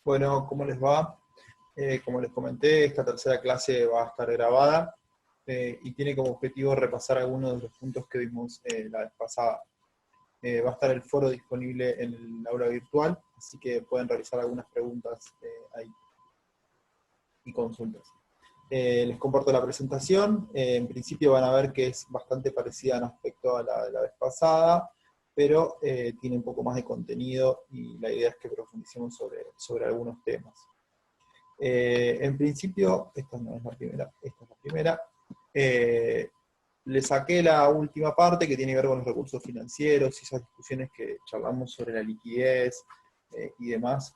Bueno, ¿cómo les va? Como les comenté, esta tercera clase va a estar grabada y tiene como objetivo repasar algunos de los puntos que vimos la vez pasada. Va a estar el foro disponible en el aula virtual, así que pueden realizar algunas preguntas ahí y consultas. Les comparto la presentación. En principio van a ver que es bastante parecida en aspecto a la de la vez pasada, pero tiene un poco más de contenido y la idea es que profundicemos sobre algunos temas. En principio, esta no es la primera, esta es la primera. Le saqué la última parte que tiene que ver con los recursos financieros y esas discusiones que charlamos sobre la liquidez y demás,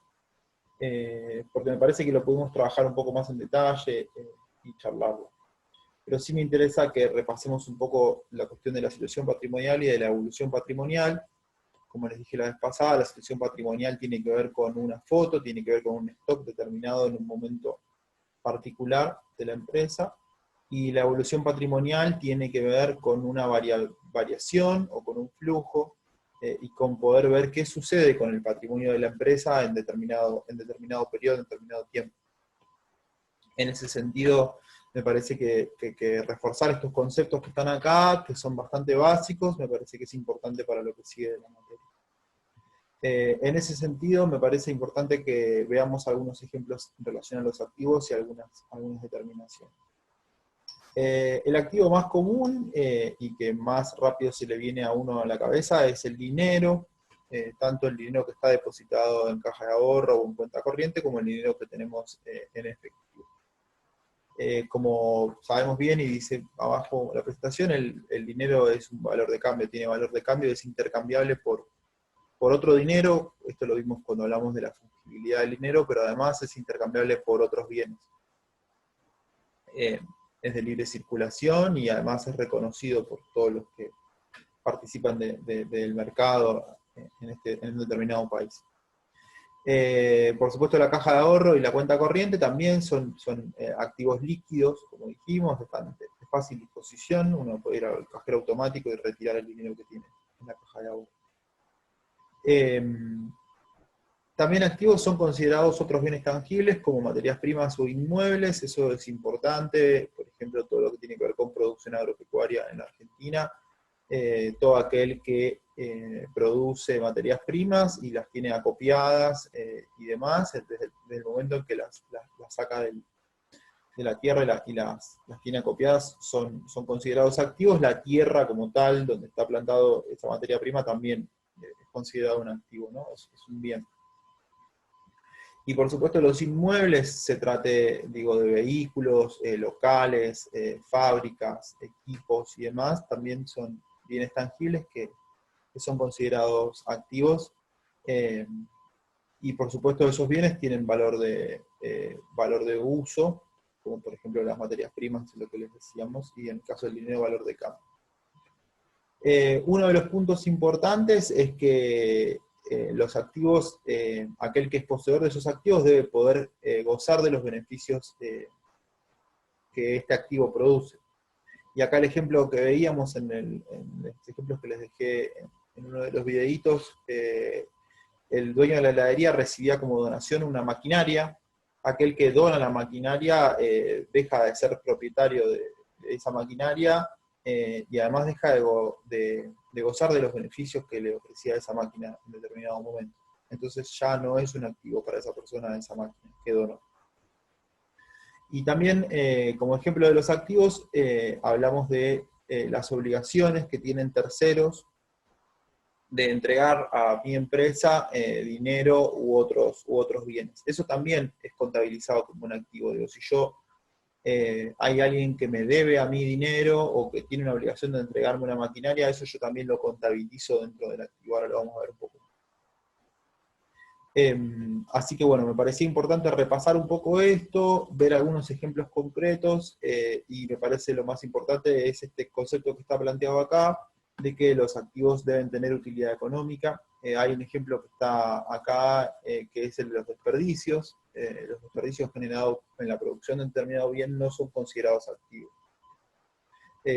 porque me parece que lo pudimos trabajar un poco más en detalle y charlarlo. Pero sí me interesa que repasemos un poco la cuestión de la situación patrimonial y de la evolución patrimonial. Como les dije la vez pasada, la situación patrimonial tiene que ver con una foto, tiene que ver con un stock determinado en un momento particular de la empresa, y la evolución patrimonial tiene que ver con una variación o con un flujo, y con poder ver qué sucede con el patrimonio de la empresa en determinado periodo, en determinado tiempo. En ese sentido, me parece que reforzar estos conceptos que están acá, que son bastante básicos, me parece que es importante para lo que sigue de la materia. En ese sentido, me parece importante que veamos algunos ejemplos en relación a los activos y algunas determinaciones. El activo más común y que más rápido se le viene a uno a la cabeza es el dinero, tanto el dinero que está depositado en caja de ahorro o en cuenta corriente, como el dinero que tenemos en efectivo. Como sabemos bien, y dice abajo la presentación, el dinero es un valor de cambio, tiene valor de cambio, es intercambiable por otro dinero. Esto lo vimos cuando hablamos de la fungibilidad del dinero, pero además es intercambiable por otros bienes. Es de libre circulación y además es reconocido por todos los que participan del mercado en un determinado país. Por supuesto, la caja de ahorro y la cuenta corriente también son activos líquidos, como dijimos, están de fácil disposición. Uno puede ir al cajero automático y retirar el dinero que tiene en la caja de ahorro. También activos son considerados otros bienes tangibles como materias primas o inmuebles. Eso es importante. Por ejemplo, todo lo que tiene que ver con producción agropecuaria en la Argentina, todo aquel que produce materias primas y las tiene acopiadas y demás, desde el momento en que las saca de la tierra y las tiene acopiadas, son considerados activos. La tierra como tal, donde está plantado esa materia prima, también es considerado un activo, ¿no? Es un bien. Y por supuesto los inmuebles, se trate, digo, de vehículos, locales, fábricas, equipos y demás, también son bienes tangibles que son considerados activos. Y por supuesto esos bienes tienen valor de uso, como por ejemplo las materias primas, lo que les decíamos, y en el caso del dinero, valor de cambio. Uno de los puntos importantes es que los activos, aquel que es poseedor de esos activos debe poder gozar de los beneficios que este activo produce. Y acá el ejemplo que veíamos en los ejemplos que les dejé en uno de los videitos, el dueño de la heladería recibía como donación una maquinaria. Aquel que dona la maquinaria deja de ser propietario de esa maquinaria, y además deja de gozar de los beneficios que le ofrecía esa máquina en determinado momento. Entonces ya no es un activo para esa persona esa máquina que donó. Y también, como ejemplo de los activos, hablamos de las obligaciones que tienen terceros de entregar a mi empresa dinero u otros bienes. Eso también es contabilizado como un activo. Digo, si yo hay alguien que me debe a mí dinero o que tiene una obligación de entregarme una maquinaria, eso yo también lo contabilizo dentro del activo. Ahora lo vamos a ver un poco. Así que bueno, me parecía importante repasar un poco esto, ver algunos ejemplos concretos, y me parece lo más importante es este concepto que está planteado acá, de que los activos deben tener utilidad económica. Hay un ejemplo que está acá, que es el de los desperdicios. Los desperdicios generados en la producción de determinado bien no son considerados activos.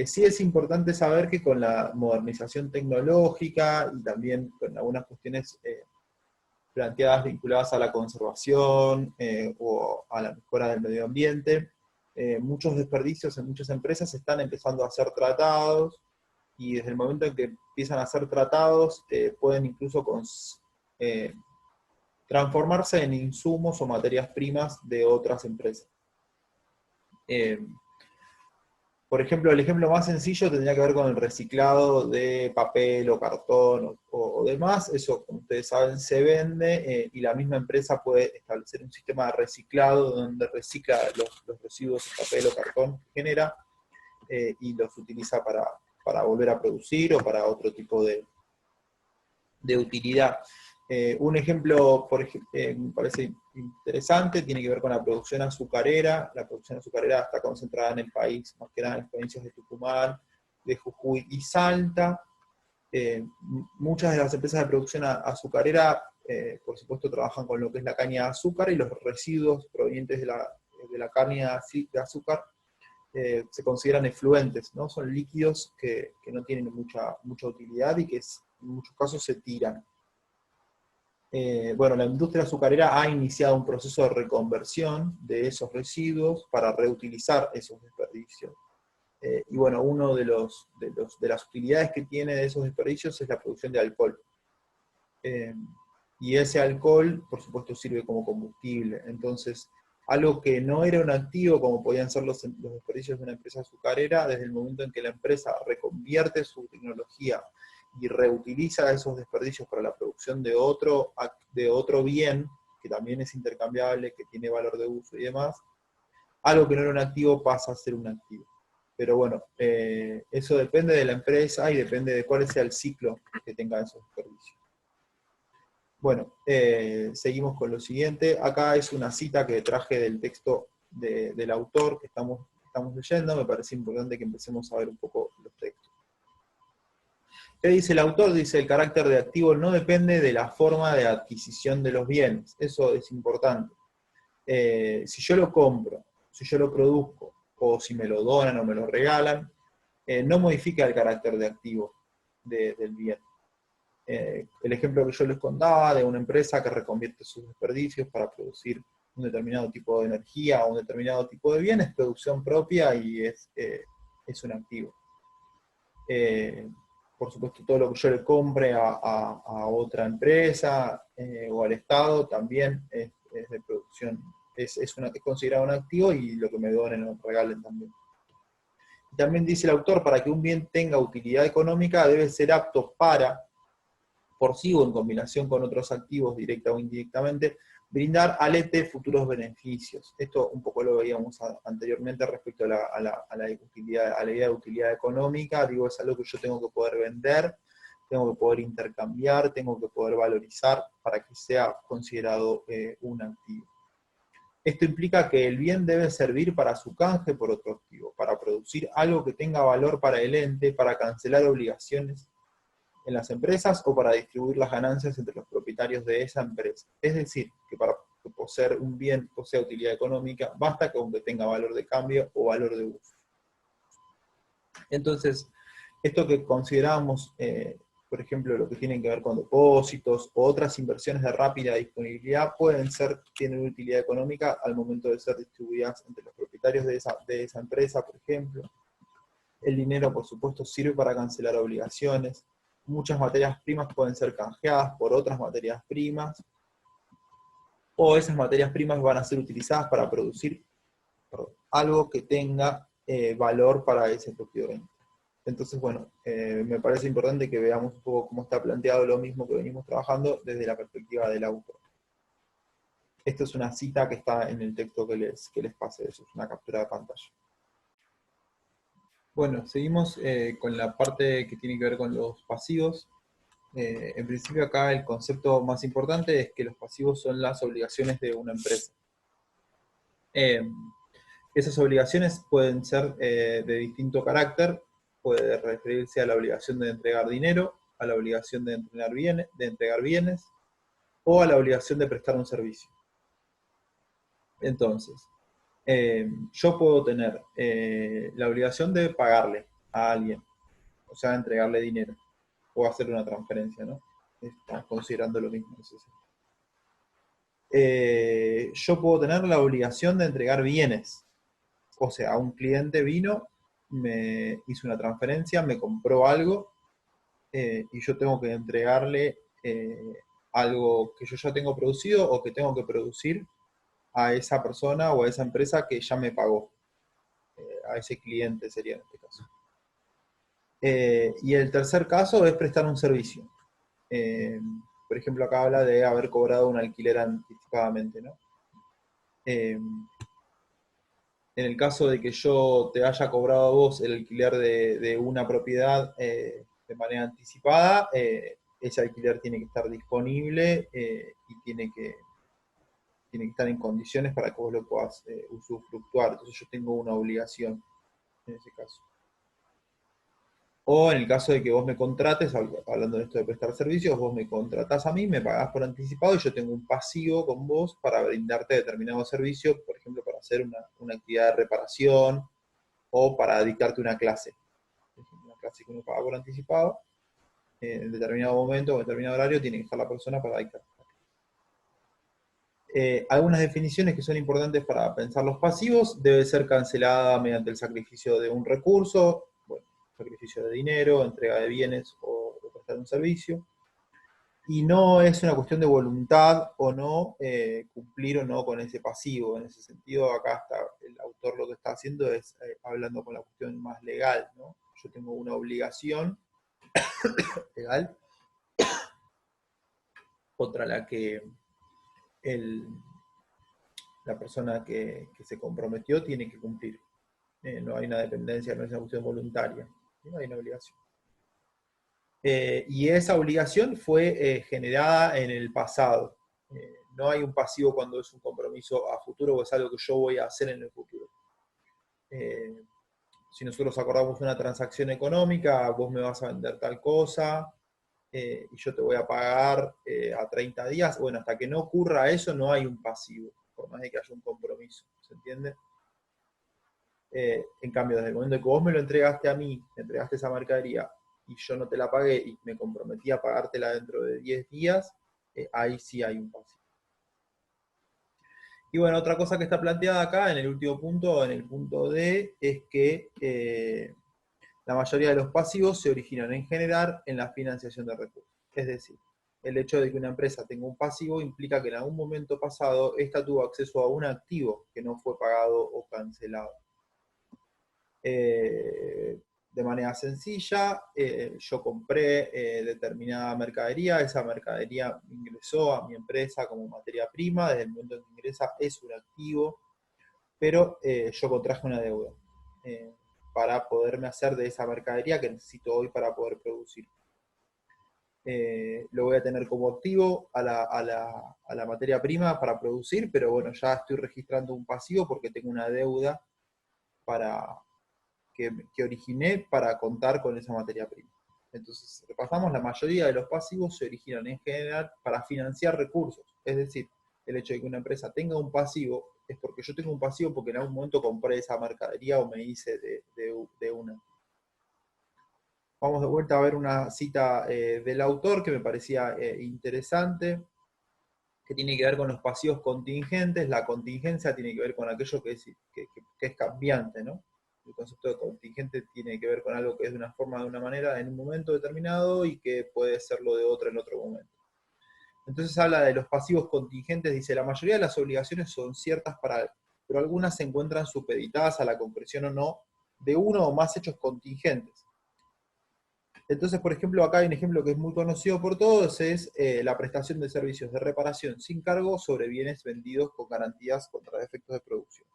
Sí es importante saber que con la modernización tecnológica y también con algunas cuestiones planteadas vinculadas a la conservación o a la mejora del medio ambiente. Muchos desperdicios en muchas empresas están empezando a ser tratados, y desde el momento en que empiezan a ser tratados, pueden incluso transformarse en insumos o materias primas de otras empresas. Por ejemplo, el ejemplo más sencillo tendría que ver con el reciclado de papel o cartón o demás. Eso, como ustedes saben, se vende y la misma empresa puede establecer un sistema de reciclado donde recicla los residuos de papel o cartón que genera y los utiliza para volver a producir o para otro tipo de utilidad. Un ejemplo, me parece interesante, tiene que ver con la producción azucarera. La producción azucarera está concentrada en el país, más que nada en las provincias de Tucumán, de Jujuy y Salta. Muchas de las empresas de producción azucarera, por supuesto, trabajan con lo que es la caña de azúcar, y los residuos provenientes de la caña de azúcar se consideran efluentes, ¿no? Son líquidos que no tienen mucha utilidad y que en muchos casos se tiran. Bueno, la industria azucarera ha iniciado un proceso de reconversión de esos residuos para reutilizar esos desperdicios. Y bueno, uno de las utilidades que tiene de esos desperdicios es la producción de alcohol. Y ese alcohol, por supuesto, sirve como combustible. Entonces, algo que no era un activo, como podían ser los desperdicios de una empresa azucarera, desde el momento en que la empresa reconvierte su tecnología y reutiliza esos desperdicios para la producción de otro bien, que también es intercambiable, que tiene valor de uso y demás, algo que no era un activo pasa a ser un activo. Pero bueno, eso depende de la empresa y depende de cuál sea el ciclo que tenga esos desperdicios. Bueno, seguimos con lo siguiente. Acá es una cita que traje del texto del autor que estamos leyendo. Me parece importante que empecemos a ver un poco los textos. ¿Qué dice el autor? Dice: el carácter de activo no depende de la forma de adquisición de los bienes. Eso es importante. Si yo lo compro, si yo lo produzco, o si me lo donan o me lo regalan, no modifica el carácter de activo del bien. El ejemplo que yo les contaba de una empresa que reconvierte sus desperdicios para producir un determinado tipo de energía o un determinado tipo de bien, es producción propia y es un activo. Por supuesto, todo lo que yo le compre a otra empresa o al Estado también es de producción, es considerado un activo, y lo que me donen o me regalen también. También dice el autor: para que un bien tenga utilidad económica debe ser apto para, por sí o en combinación con otros activos, directa o indirectamente, brindar al ente futuros beneficios. Esto un poco lo veíamos anteriormente respecto a la idea de utilidad económica. Digo, es algo que yo tengo que poder vender, tengo que poder intercambiar, tengo que poder valorizar para que sea considerado un activo. Esto implica que el bien debe servir para su canje por otro activo, para producir algo que tenga valor para el ente, para cancelar obligaciones en las empresas o para distribuir las ganancias entre los propietarios de esa empresa. Es decir, que para poseer un bien posea utilidad económica, basta con que tenga valor de cambio o valor de uso. Entonces, esto que consideramos, por ejemplo, lo que tienen que ver con depósitos o otras inversiones de rápida disponibilidad, tienen utilidad económica al momento de ser distribuidas entre los propietarios de esa empresa, por ejemplo. El dinero, por supuesto, sirve para cancelar obligaciones. Muchas materias primas pueden ser canjeadas por otras materias primas, o esas materias primas van a ser utilizadas para producir algo que tenga valor para ese propio ente. Entonces, bueno, me parece importante que veamos un poco cómo está planteado lo mismo que venimos trabajando desde la perspectiva del autor. Esto es una cita que está en el texto que les pasé, eso es una captura de pantalla. Bueno, seguimos con la parte que tiene que ver con los pasivos. En principio acá el concepto más importante es que los pasivos son las obligaciones de una empresa. Esas obligaciones pueden ser de distinto carácter, puede referirse a la obligación de entregar dinero, a la obligación de entregar bienes, o a la obligación de prestar un servicio. Entonces, yo puedo tener la obligación de pagarle a alguien, o sea, entregarle dinero, o hacer una transferencia, ¿no? Estamos considerando lo mismo. yo puedo tener la obligación de entregar bienes. O sea, un cliente vino, me hizo una transferencia, me compró algo, y yo tengo que entregarle algo que yo ya tengo producido o que tengo que producir a esa persona o a esa empresa que ya me pagó. A ese cliente sería en este caso. Y el tercer caso es prestar un servicio. Eh, por ejemplo, acá habla de haber cobrado un alquiler anticipadamente, ¿no? En el caso de que yo te haya cobrado a vos el alquiler de una propiedad de manera anticipada, ese alquiler tiene que estar disponible y tiene que estar en condiciones para que vos lo puedas usufructuar. Entonces yo tengo una obligación en ese caso. O en el caso de que vos me contrates, hablando de esto de prestar servicios, vos me contratás a mí, me pagás por anticipado y yo tengo un pasivo con vos para brindarte determinado servicio, por ejemplo, para hacer una actividad de reparación o para dictarte una clase. Una clase que uno paga por anticipado, en determinado momento o en determinado horario tiene que estar la persona para dictar. Algunas definiciones que son importantes para pensar los pasivos: debe ser cancelada mediante el sacrificio de un recurso, bueno, sacrificio de dinero, entrega de bienes o prestar un servicio, y no es una cuestión de voluntad o no cumplir o no con ese pasivo. En ese sentido, acá está, el autor lo que está haciendo es hablando con la cuestión más legal, ¿no? Yo tengo una obligación legal contra la que el, la persona que se comprometió tiene que cumplir. No hay una dependencia, no es una cuestión voluntaria, no hay una obligación. Y esa obligación fue generada en el pasado. No hay un pasivo cuando es un compromiso a futuro o es algo que yo voy a hacer en el futuro. Si nosotros acordamos una transacción económica, vos me vas a vender tal cosa y yo te voy a pagar a 30 días, bueno, hasta que no ocurra eso no hay un pasivo, por más de que haya un compromiso, ¿se entiende? En cambio, desde el momento en que vos me lo entregaste a mí, me entregaste esa mercadería y yo no te la pagué y me comprometí a pagártela dentro de 10 días, ahí sí hay un pasivo. Y bueno, otra cosa que está planteada acá en el último punto, en el punto D, es que la mayoría de los pasivos se originan en general en la financiación de recursos. Es decir, el hecho de que una empresa tenga un pasivo implica que en algún momento pasado ésta tuvo acceso a un activo que no fue pagado o cancelado. De manera sencilla, yo compré determinada mercadería, esa mercadería ingresó a mi empresa como materia prima, desde el momento en que ingresa es un activo, pero yo contraje una deuda para poderme hacer de esa mercadería que necesito hoy para poder producir. Lo voy a tener como activo a la materia prima para producir, pero bueno, ya estoy registrando un pasivo porque tengo una deuda para, que originé para contar con esa materia prima. Entonces, repasamos, la mayoría de los pasivos se originan en general para financiar recursos. Es decir, el hecho de que una empresa tenga un pasivo es porque yo tengo un pasivo porque en algún momento compré esa mercadería o me hice de una. Vamos de vuelta a ver una cita del autor que me parecía interesante, que tiene que ver con los pasivos contingentes. La contingencia tiene que ver con aquello que es cambiante, ¿no? El concepto de contingente tiene que ver con algo que es de una forma, de una manera, en un momento determinado y que puede serlo de otra en otro momento. Entonces habla de los pasivos contingentes, dice: la mayoría de las obligaciones son ciertas para él, pero algunas se encuentran supeditadas a la concreción o no de uno o más hechos contingentes. Entonces, por ejemplo, acá hay un ejemplo que es muy conocido por todos, es la prestación de servicios de reparación sin cargo sobre bienes vendidos con garantías contra defectos de producción.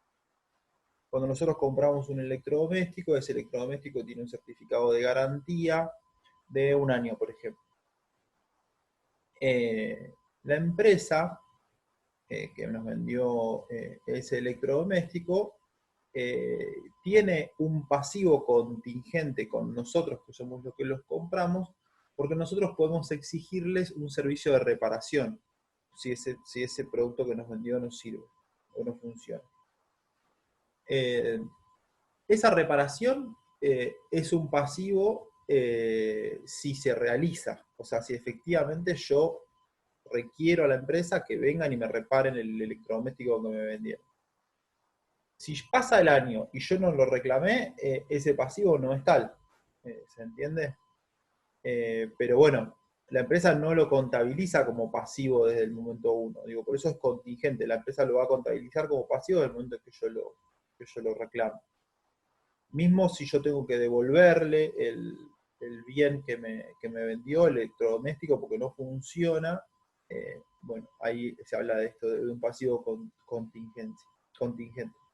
Cuando nosotros compramos un electrodoméstico, ese electrodoméstico tiene un certificado de garantía de un año, por ejemplo. La empresa que nos vendió ese electrodoméstico tiene un pasivo contingente con nosotros, que somos los que los compramos, porque nosotros podemos exigirles un servicio de reparación si ese producto que nos vendió no sirve o no funciona. Esa reparación es un pasivo si se realiza, o sea, si efectivamente yo requiero a la empresa que vengan y me reparen el electrodoméstico que me vendieron. Si pasa el año y yo no lo reclamé, ese pasivo no es tal. ¿Se entiende? Pero bueno, la empresa no lo contabiliza como pasivo desde el momento uno. Digo, por eso es contingente. La empresa lo va a contabilizar como pasivo desde el momento que yo lo reclamo. Mismo si yo tengo que devolverle el bien que me vendió, el electrodoméstico, porque no funciona, bueno, ahí se habla de esto, de un pasivo contingente.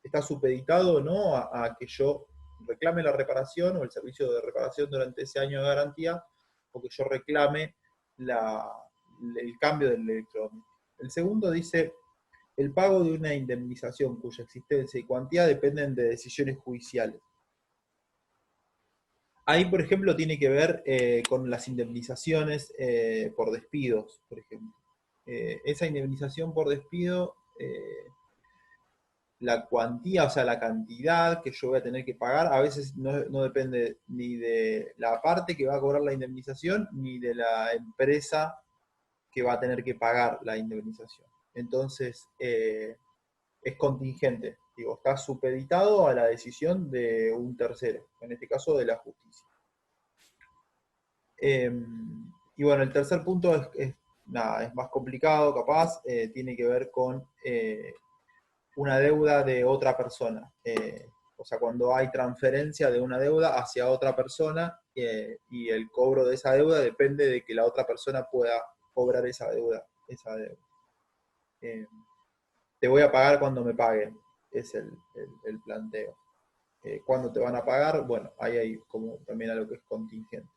Está supeditado o no a que yo reclame la reparación o el servicio de reparación durante ese año de garantía, o que yo reclame el cambio del electrodoméstico. El segundo dice, el pago de una indemnización cuya existencia y cuantía dependen de decisiones judiciales. Ahí, por ejemplo, tiene que ver con las indemnizaciones por despidos, por ejemplo. Esa indemnización por despido, la cuantía, o sea, la cantidad que yo voy a tener que pagar, a veces no depende ni de la parte que va a cobrar la indemnización, ni de la empresa que va a tener que pagar la indemnización. Entonces, es contingente, digo, está supeditado a la decisión de un tercero, en este caso de la justicia. Y bueno, el tercer punto es más complicado, capaz, tiene que ver con una deuda de otra persona. O sea, cuando hay transferencia de una deuda hacia otra persona y el cobro de esa deuda depende de que la otra persona pueda cobrar esa deuda. Te voy a pagar cuando me paguen, es el planteo. ¿Cuándo te van a pagar? Bueno, ahí hay como también algo que es contingente.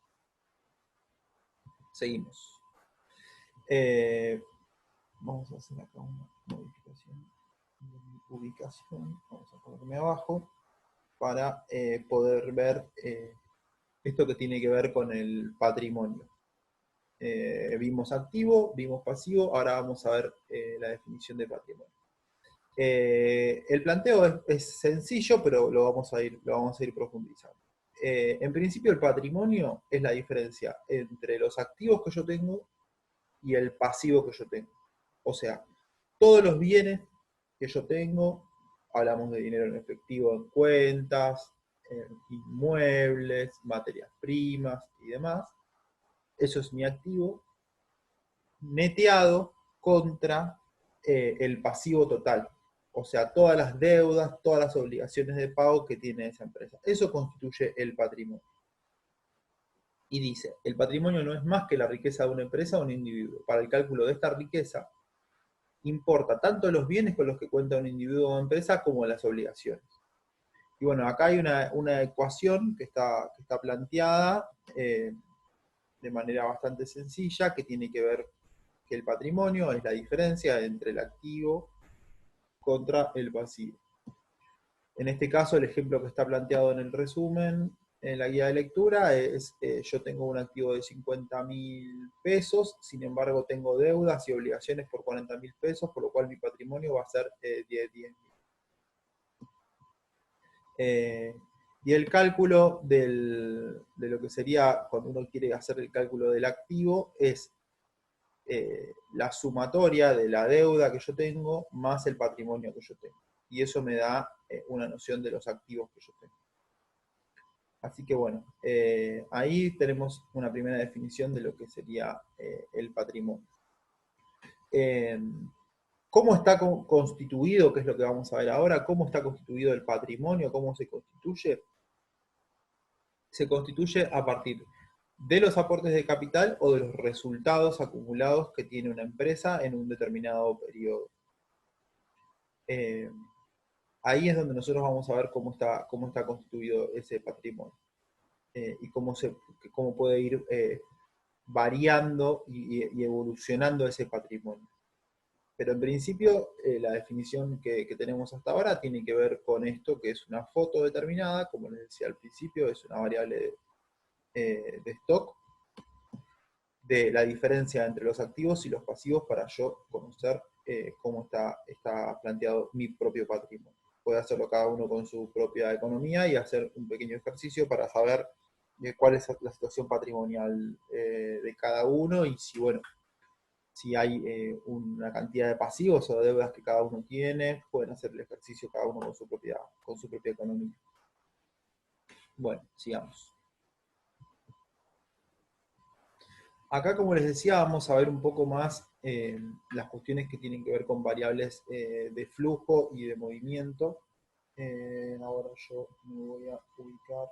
Seguimos. Vamos a hacer acá una modificación de mi ubicación. Vamos a ponerme abajo para poder ver esto que tiene que ver con el patrimonio. Vimos activo, vimos pasivo, ahora vamos a ver la definición de patrimonio. El planteo es sencillo, pero lo vamos a ir profundizando. En principio, el patrimonio es la diferencia entre los activos que yo tengo y el pasivo que yo tengo. O sea, todos los bienes que yo tengo, hablamos de dinero en efectivo en cuentas, en inmuebles, materias primas y demás, eso es mi activo, neteado contra el pasivo total. O sea, todas las deudas, todas las obligaciones de pago que tiene esa empresa. Eso constituye el patrimonio. Y dice, el patrimonio no es más que la riqueza de una empresa o un individuo. Para el cálculo de esta riqueza, importa tanto los bienes con los que cuenta un individuo o empresa como las obligaciones. Y bueno, acá hay una ecuación que está planteada de manera bastante sencilla, que tiene que ver que el patrimonio es la diferencia entre el activo contra el pasivo. En este caso, el ejemplo que está planteado en el resumen, en la guía de lectura, es yo tengo un activo de 50.000 pesos, sin embargo tengo deudas y obligaciones por 40.000 pesos, por lo cual mi patrimonio va a ser 10.000. Y el cálculo de lo que sería, cuando uno quiere hacer el cálculo del activo, es la sumatoria de la deuda que yo tengo más el patrimonio que yo tengo. Y eso me da una noción de los activos que yo tengo. Así que bueno, ahí tenemos una primera definición de lo que sería el patrimonio. ¿Cómo está constituido? ¿Qué es lo que vamos a ver ahora? ¿Cómo está constituido el patrimonio? ¿Cómo se constituye? Se constituye a partir de los aportes de capital o de los resultados acumulados que tiene una empresa en un determinado periodo. Ahí es donde nosotros vamos a ver cómo está constituido ese patrimonio y cómo puede ir variando y evolucionando ese patrimonio. Pero en principio, la definición que tenemos hasta ahora tiene que ver con esto, que es una foto determinada, como les decía al principio, es una variable de stock, de la diferencia entre los activos y los pasivos para yo conocer cómo está planteado mi propio patrimonio. Puede hacerlo cada uno con su propia economía y hacer un pequeño ejercicio para saber cuál es la situación patrimonial de cada uno y si, bueno, si hay una cantidad de pasivos o de deudas que cada uno tiene, pueden hacer el ejercicio cada uno con su propia economía. Bueno, sigamos. Acá, como les decía, vamos a ver un poco más las cuestiones que tienen que ver con variables de flujo y de movimiento. Ahora yo me voy a ubicar.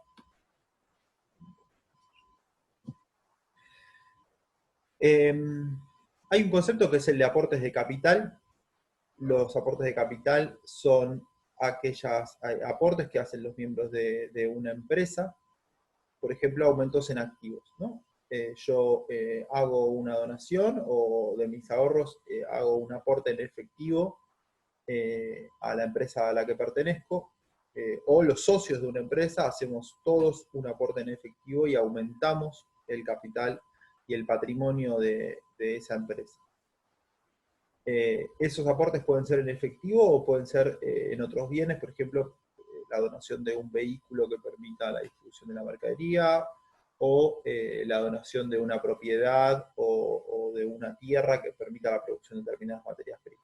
Hay un concepto que es el de aportes de capital. Los aportes de capital son aquellos aportes que hacen los miembros de una empresa, por ejemplo, aumentos en activos, ¿no? Yo hago una donación o de mis ahorros hago un aporte en efectivo a la empresa a la que pertenezco, o los socios de una empresa hacemos todos un aporte en efectivo y aumentamos el capital y el patrimonio de esa empresa. Esos aportes pueden ser en efectivo o pueden ser en otros bienes, por ejemplo, la donación de un vehículo que permita la distribución de la mercadería, o la donación de una propiedad o de una tierra que permita la producción de determinadas materias primas.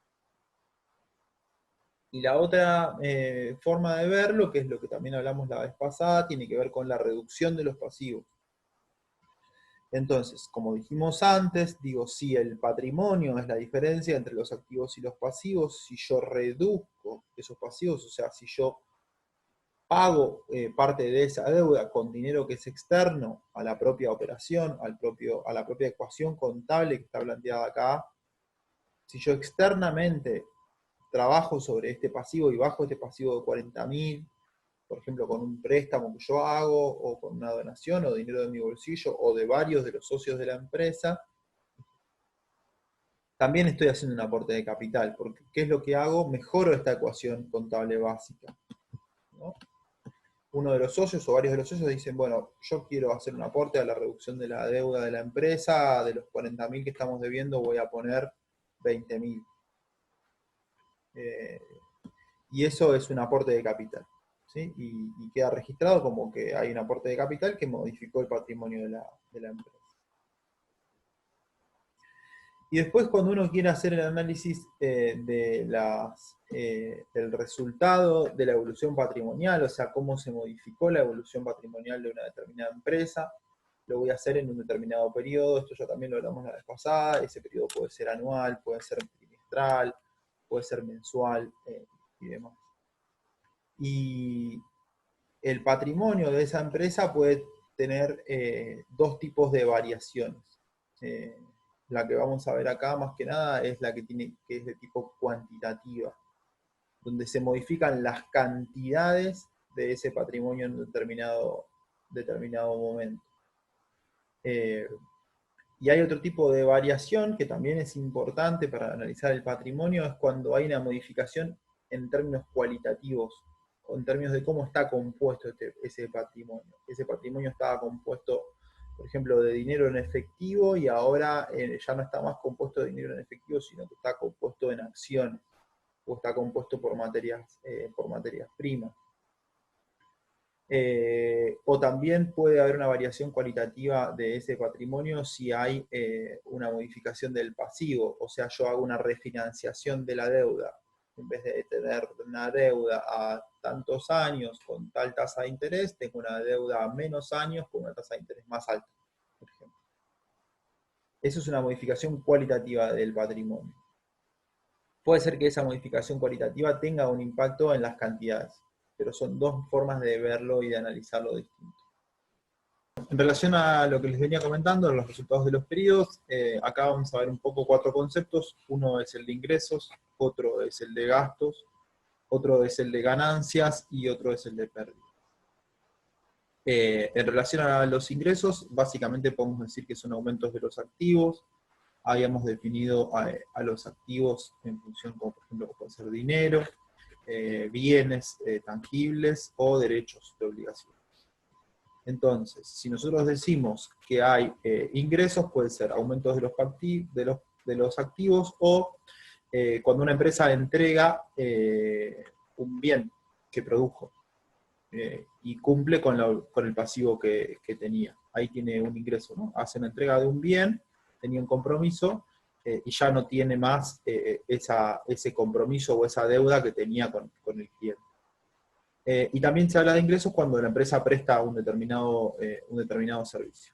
Y la otra forma de verlo, que es lo que también hablamos la vez pasada, tiene que ver con la reducción de los pasivos. Entonces, como dijimos antes, digo, si el patrimonio es la diferencia entre los activos y los pasivos, si yo reduzco esos pasivos, o sea, si yo pago parte de esa deuda con dinero que es externo a la propia operación, a la propia ecuación contable que está planteada acá, si yo externamente trabajo sobre este pasivo y bajo este pasivo de 40.000, por ejemplo, con un préstamo que yo hago, o con una donación, o dinero de mi bolsillo, o de varios de los socios de la empresa, también estoy haciendo un aporte de capital, porque ¿qué es lo que hago? Mejoro esta ecuación contable básica, ¿no? Uno de los socios o varios de los socios dicen, bueno, yo quiero hacer un aporte a la reducción de la deuda de la empresa, de los 40.000 que estamos debiendo voy a poner 20.000. Y eso es un aporte de capital, ¿sí? Y queda registrado como que hay un aporte de capital que modificó el patrimonio de la empresa. Y después, cuando uno quiere hacer el análisis del resultado de la evolución patrimonial, o sea, cómo se modificó la evolución patrimonial de una determinada empresa, lo voy a hacer en un determinado periodo. Esto ya también lo hablamos la vez pasada. Ese periodo puede ser anual, puede ser trimestral, puede ser mensual y demás. Y el patrimonio de esa empresa puede tener dos tipos de variaciones. La que vamos a ver acá más que nada es la que es de tipo cuantitativa, donde se modifican las cantidades de ese patrimonio en determinado momento. Y hay otro tipo de variación que también es importante para analizar el patrimonio, es cuando hay una modificación en términos cualitativos, o en términos de cómo está compuesto ese patrimonio. Ese patrimonio estaba compuesto, por ejemplo, de dinero en efectivo, y ahora ya no está más compuesto de dinero en efectivo, sino que está compuesto en acciones, o está compuesto por materias primas. O también puede haber una variación cualitativa de ese patrimonio si hay una modificación del pasivo, o sea, yo hago una refinanciación de la deuda. En vez de tener una deuda a tantos años con tal tasa de interés, tengo una deuda a menos años con una tasa de interés más alta, por ejemplo. Eso es una modificación cualitativa del patrimonio. Puede ser que esa modificación cualitativa tenga un impacto en las cantidades, pero son dos formas de verlo y de analizarlo distinto. En relación a lo que les venía comentando, los resultados de los periodos, acá vamos a ver un poco 4 conceptos. Uno es el de ingresos, otro es el de gastos, otro es el de ganancias y otro es el de pérdidas. En relación a los ingresos, básicamente podemos decir que son aumentos de los activos. Habíamos definido a los activos en función, como por ejemplo, puede ser dinero, bienes tangibles o derechos de obligación. Entonces, si nosotros decimos que hay ingresos, puede ser aumentos de los activos, o cuando una empresa entrega un bien que produjo y cumple con el pasivo que tenía. Ahí tiene un ingreso, ¿no? Hace una entrega de un bien, tenía un compromiso, y ya no tiene más ese compromiso o esa deuda que tenía con el cliente. Y también se habla de ingresos cuando la empresa presta un determinado servicio.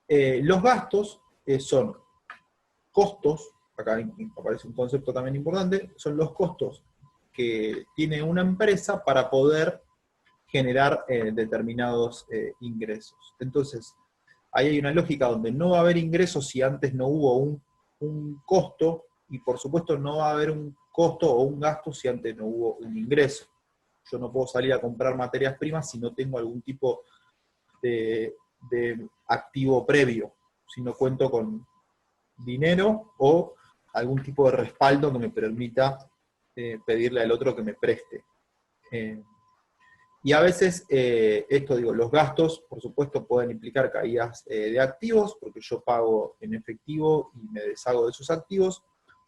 Los gastos son costos, acá aparece un concepto también importante, son los costos que tiene una empresa para poder generar determinados ingresos. Entonces, ahí hay una lógica donde no va a haber ingresos si antes no hubo un costo, y por supuesto no va a haber un costo o un gasto si antes no hubo un ingreso. Yo no puedo salir a comprar materias primas si no tengo algún tipo de activo previo, si no cuento con dinero o algún tipo de respaldo que me permita pedirle al otro que me preste. Y a veces, los gastos, por supuesto, pueden implicar caídas de activos, porque yo pago en efectivo y me deshago de esos activos,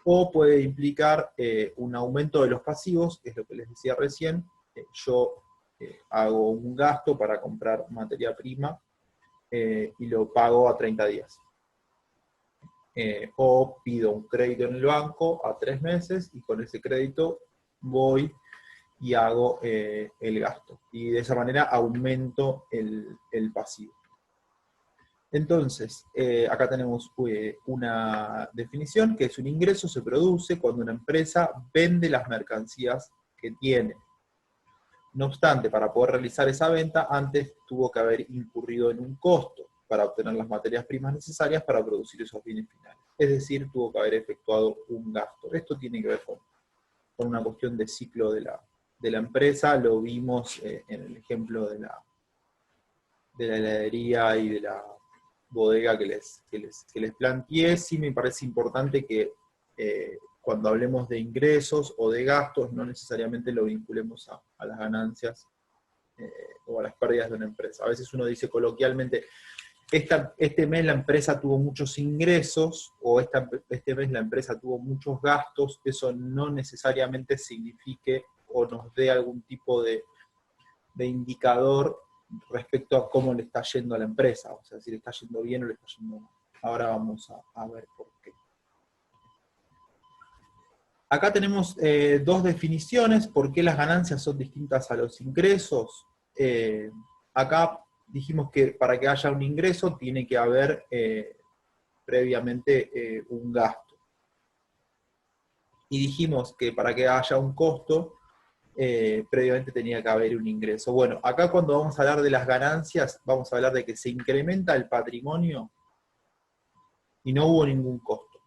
o puede implicar un aumento de los pasivos, que es lo que les decía recién. Yo hago un gasto para comprar materia prima y lo pago a 30 días. O pido un crédito en el banco a 3 meses y con ese crédito voy y hago el gasto. Y de esa manera aumento el pasivo. Entonces, acá tenemos una definición, que es un ingreso se produce cuando una empresa vende las mercancías que tiene. No obstante, para poder realizar esa venta, antes tuvo que haber incurrido en un costo para obtener las materias primas necesarias para producir esos bienes finales. Es decir, tuvo que haber efectuado un gasto. Esto tiene que ver con una cuestión de ciclo de la empresa. Lo vimos en el ejemplo de la heladería y de la bodega que les planteé. Sí me parece importante que cuando hablemos de ingresos o de gastos, no necesariamente lo vinculemos a las ganancias o a las pérdidas de una empresa. A veces uno dice coloquialmente, este mes la empresa tuvo muchos ingresos, o este mes la empresa tuvo muchos gastos. Eso no necesariamente signifique o nos dé algún tipo de indicador respecto a cómo le está yendo a la empresa, o sea, si le está yendo bien o le está yendo mal. Ahora vamos a ver por qué. Acá tenemos dos definiciones, por qué las ganancias son distintas a los ingresos. Acá dijimos que para que haya un ingreso tiene que haber previamente un gasto. Y dijimos que para que haya un costo, previamente tenía que haber un ingreso. Bueno, acá cuando vamos a hablar de las ganancias, vamos a hablar de que se incrementa el patrimonio y no hubo ningún costo.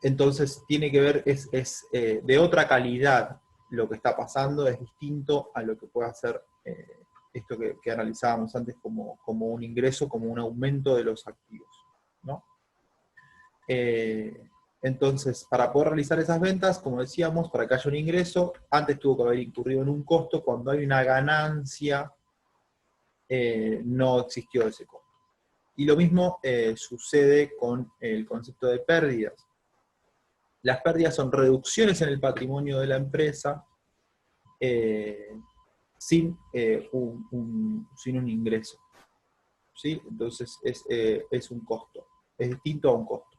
Entonces tiene que ver, es de otra calidad lo que está pasando, es distinto a lo que puede hacer esto que analizábamos antes como un ingreso, como un aumento de los activos, ¿no? Entonces, para poder realizar esas ventas, como decíamos, para que haya un ingreso, antes tuvo que haber incurrido en un costo. Cuando hay una ganancia, no existió ese costo. Y lo mismo sucede con el concepto de pérdidas. Las pérdidas son reducciones en el patrimonio de la empresa sin un ingreso, ¿sí? Entonces es un costo, es distinto a un costo.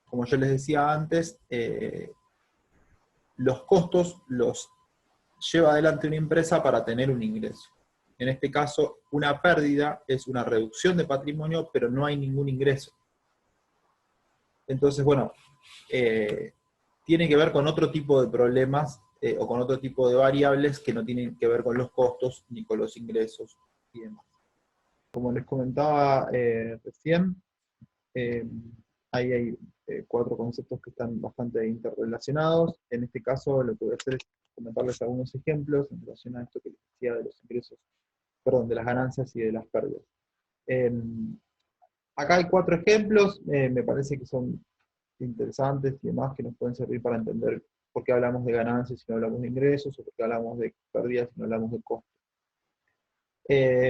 Como yo les decía antes, los costos los lleva adelante una empresa para tener un ingreso. En este caso, una pérdida es una reducción de patrimonio, pero no hay ningún ingreso. Entonces, bueno, tiene que ver con otro tipo de problemas o con otro tipo de variables que no tienen que ver con los costos ni con los ingresos y demás. Como les comentaba recién, ahí hay 4 conceptos que están bastante interrelacionados. En este caso, lo que voy a hacer es comentarles algunos ejemplos en relación a esto que les decía de los ingresos, perdón, de las ganancias y de las pérdidas. Acá hay 4 ejemplos, me parece que son interesantes y demás, que nos pueden servir para entender por qué hablamos de ganancias si no hablamos de ingresos, o por qué hablamos de pérdidas si no hablamos de costos.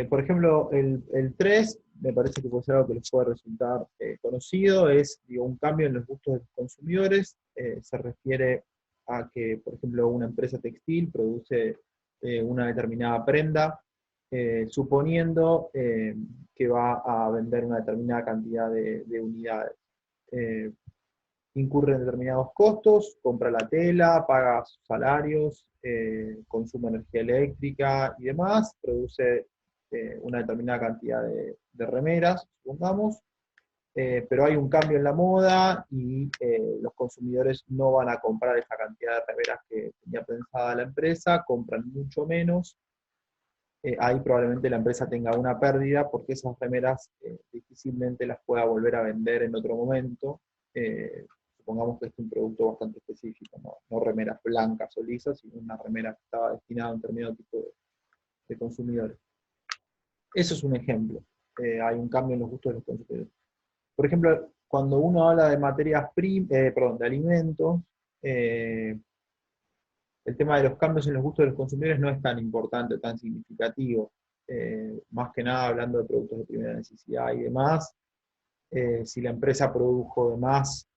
Por ejemplo, el 3, me parece que puede ser algo que les puede resultar conocido, es un cambio en los gustos de los consumidores. Se refiere a que, por ejemplo, una empresa textil produce una determinada prenda suponiendo que va a vender una determinada cantidad de unidades. Eh, Incurre en determinados costos, compra la tela, paga sus salarios, consume energía eléctrica y demás, produce una determinada cantidad de remeras, supongamos, pero hay un cambio en la moda y los consumidores no van a comprar esa cantidad de remeras que tenía pensada la empresa, compran mucho menos. Ahí probablemente la empresa tenga una pérdida porque esas remeras difícilmente las pueda volver a vender en otro momento. Supongamos que es un producto bastante específico, no remeras blancas o lisas, sino una remera que estaba destinada a un determinado tipo de consumidores. Eso es un ejemplo. Hay un cambio en los gustos de los consumidores. Por ejemplo, cuando uno habla de materias primas, de alimentos, el tema de los cambios en los gustos de los consumidores no es tan importante, tan significativo. Más que nada hablando de productos de primera necesidad y demás, si la empresa produjo de más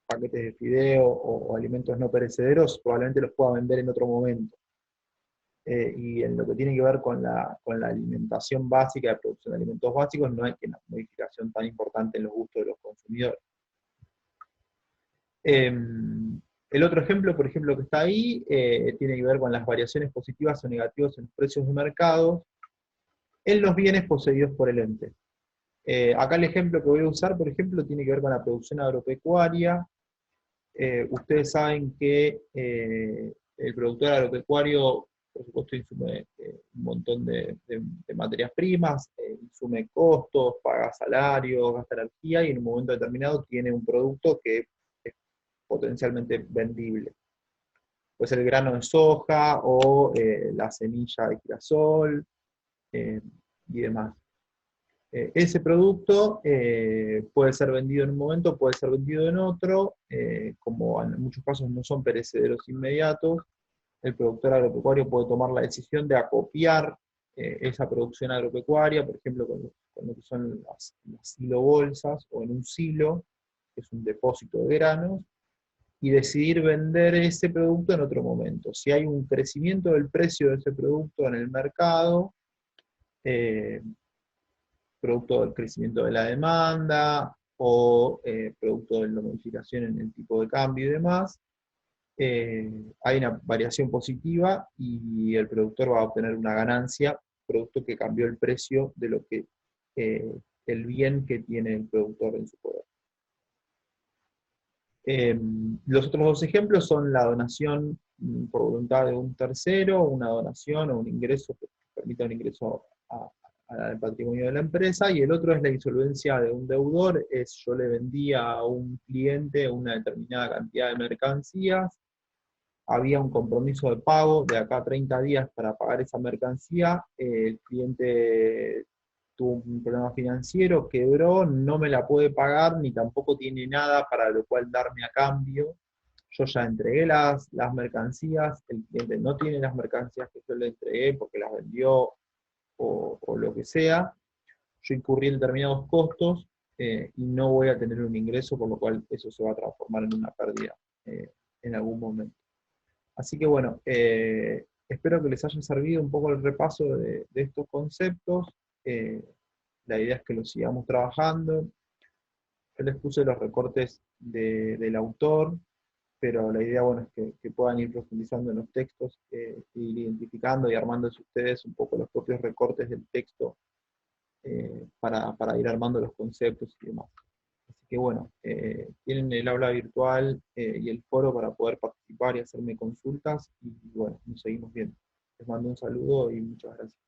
paquetes de fideo o alimentos no perecederos, probablemente los pueda vender en otro momento. Y en lo que tiene que ver con la alimentación básica, de producción de alimentos básicos, no hay una modificación tan importante en los gustos de los consumidores. El otro ejemplo, por ejemplo, que está ahí, tiene que ver con las variaciones positivas o negativas en los precios de mercado en los bienes poseídos por el ente. Acá el ejemplo que voy a usar, por ejemplo, tiene que ver con la producción agropecuaria. Ustedes saben que el productor agropecuario, por supuesto, insume un montón de materias primas, insume costos, paga salarios, gasta energía, y en un momento determinado tiene un producto que es potencialmente vendible. Puede ser el grano de soja o la semilla de girasol y demás. Ese producto puede ser vendido en un momento, puede ser vendido en otro, como en muchos casos no son perecederos inmediatos, el productor agropecuario puede tomar la decisión de acopiar esa producción agropecuaria, por ejemplo, con lo que son las silobolsas, o en un silo, que es un depósito de granos, y decidir vender ese producto en otro momento. Si hay un crecimiento del precio de ese producto en el mercado, producto del crecimiento de la demanda, o producto de la modificación en el tipo de cambio y demás, hay una variación positiva y el productor va a obtener una ganancia, producto que cambió el precio de lo que el bien que tiene el productor en su poder. Los otros dos ejemplos son la donación por voluntad de un tercero, una donación o un ingreso que permita un ingreso al patrimonio de la empresa, y el otro es la insolvencia de un deudor. Yo le vendía a un cliente una determinada cantidad de mercancías, había un compromiso de pago de acá a 30 días para pagar esa mercancía, el cliente tuvo un problema financiero, quebró, no me la puede pagar, ni tampoco tiene nada para lo cual darme a cambio. Yo ya entregué las mercancías, el cliente no tiene las mercancías que yo le entregué porque las vendió o lo que sea. Yo incurrí en determinados costos y no voy a tener un ingreso, por lo cual eso se va a transformar en una pérdida en algún momento. Así que bueno, espero que les haya servido un poco el repaso de estos conceptos. La idea es que los sigamos trabajando. Yo les puse los recortes del autor, pero la idea, bueno, es que puedan ir profundizando en los textos, ir identificando y armándose ustedes un poco los propios recortes del texto para ir armando los conceptos y demás. Así que bueno, tienen el aula virtual y el foro para poder participar y hacerme consultas, y bueno, nos seguimos viendo. Les mando un saludo y muchas gracias.